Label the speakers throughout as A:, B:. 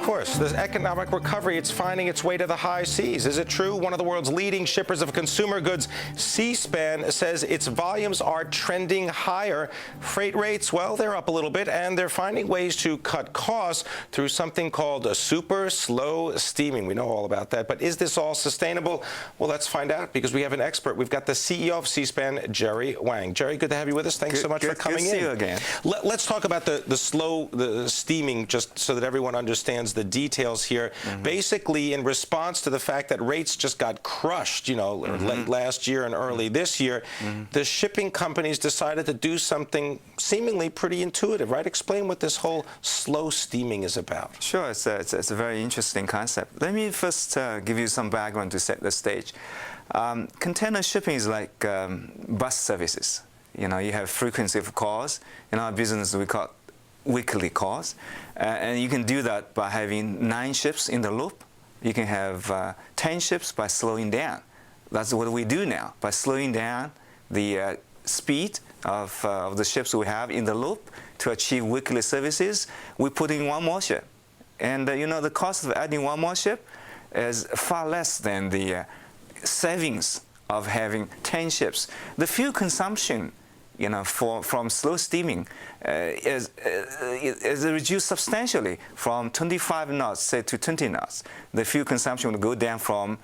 A: course. This economic recovery, it's finding its way to the high seas. Is it true? One of the world's leading shippers of consumer goods, Seaspan, says its volumes are trending higher. Freight rates, well, they're up a little bit, and they're finding ways to cut costs through something called a super slow steaming. We know all about that. But is this all sustainable? Well, let's find out, because we have an expert. We've got the CEO of Seaspan, Gerry Wang. Gerry, good to have you with us. Thanks so much for coming in.
B: Good to see you again.
A: Let's talk about the steaming, just so that everyone understands the details here. Basically, in response to the fact that rates just got crushed, you know, late last year and early this year, the shipping companies decided to do something seemingly pretty intuitive, right? Explain what this whole slow steaming is about.
B: Sure, it's a very interesting concept. Let me first give you some background to set the stage. Container shipping is like bus services. You know, you have frequency of calls. In our business, we call it weekly calls. And you can do that by having 9 ships in the loop. You can have 10 ships by slowing down. That's what we do now. By slowing down the speed of the ships we have in the loop to achieve weekly services, we put in 1 more ship. And you know, the cost of adding 1 more ship is far less than the savings of having 10 ships. The fuel consumption, you know, from slow steaming is reduced substantially from 25 knots, say, to 20 knots. The fuel consumption will go down from,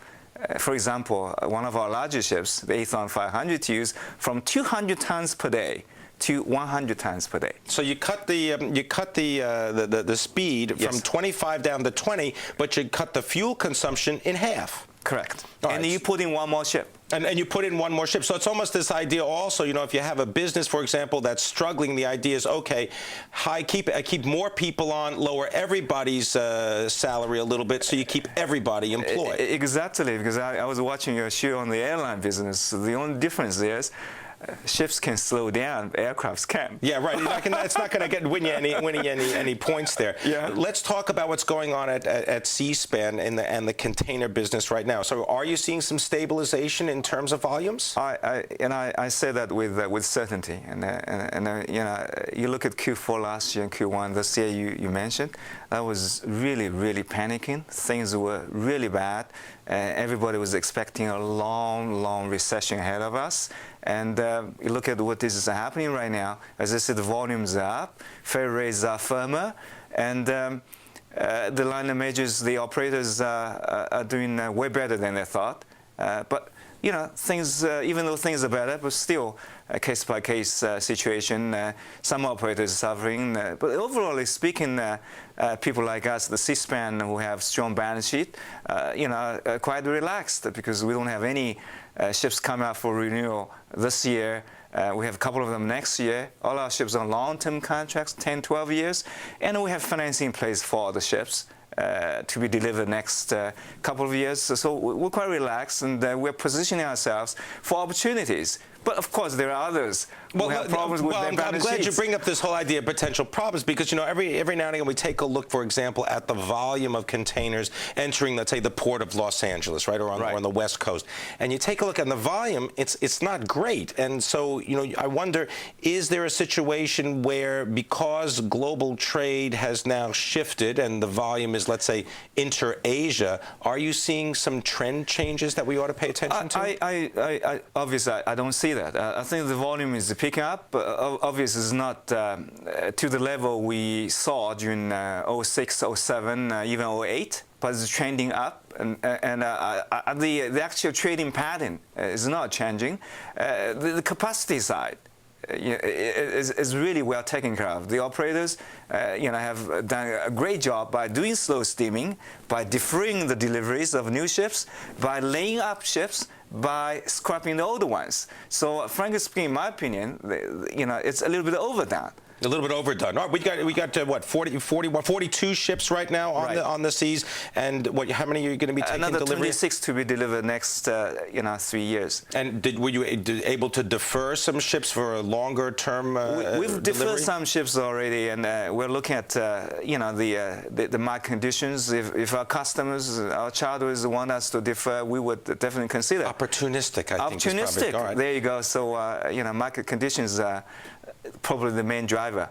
B: for example, one of our largest ships, the Aethon 500 TEUs, from 200 tons per day to 100 tons per day.
A: So you cut the speed from 25 down to 20, but you cut the fuel consumption in half.
B: Correct. And you put in 1 more ship.
A: And you put in 1 more ship. So it's almost this idea also, you know, if you have a business, for example, that's struggling, the idea is, okay, keep more people on, lower everybody's salary a little bit, so you keep everybody employed.
B: Exactly, because I was watching your show on the airline business. The only difference is ships can slow down, aircrafts can't.
A: Yeah, right. It's not going to win you any points there. Yeah. Let's talk about what's going on at Seaspan and the container business right now. So, are you seeing some stabilization in terms of volumes?
B: I say that with certainty. And you know, you look at Q4 last year and Q1 this year you mentioned, that was really panicking. Things were really bad. Everybody was expecting a long recession ahead of us. And you look at what is happening right now. As I said, the volumes are up, freight rates are firmer, and the liner majors, the operators are doing way better than they thought. But you know, things, even though things are better, but still a case-by-case situation. Some operators are suffering. But overall speaking, people like us, the Seaspan, who have strong balance sheet, you know, are quite relaxed because we don't have any ships coming out for renewal this year. We have a couple of them next year. All our ships are on long-term contracts, 10, 12 years. And we have financing in place for the ships to be delivered next couple of years. So we're quite relaxed, and we're positioning ourselves for opportunities. But of course, there are others who have problems with their balance sheets.
A: I'm glad you bring up this whole idea of potential problems, because you know, every now and again we take a look, for example, at the volume of containers entering, let's say, the port of Los Angeles, right, or on the West Coast, and you take a look at the volume, it's not great. And so, you know, I wonder, is there a situation where, because global trade has now shifted and the volume is, let's say, inter-Asia, are you seeing some trend changes that we ought to pay attention to?
B: Obviously, I don't see that. I think the volume is picking up, but obviously it's not to the level we saw during 06, 07, even 08, but it's trending up, and the actual trading pattern is not changing. The capacity side is really well taken care of. The operators, you know, have done a great job by doing slow steaming, by deferring the deliveries of new ships, by laying up ships, by scrapping the older ones. So, frankly speaking, in my opinion, you know, it's a little bit overdone.
A: A little bit overdone. All right, we got what, 42 ships right now on the seas, and what? How many are you going to be taking
B: Another
A: delivery?
B: 26 to be delivered next, you know, 3 years.
A: And were you able to defer some ships for a longer term?
B: We've deferred some ships already, and we're looking at you know, the market conditions. If our customers, our charters want us to defer, we would definitely consider.
A: Opportunistic, I think.
B: Opportunistic. There you go. So you know, market conditions are probably the main driver.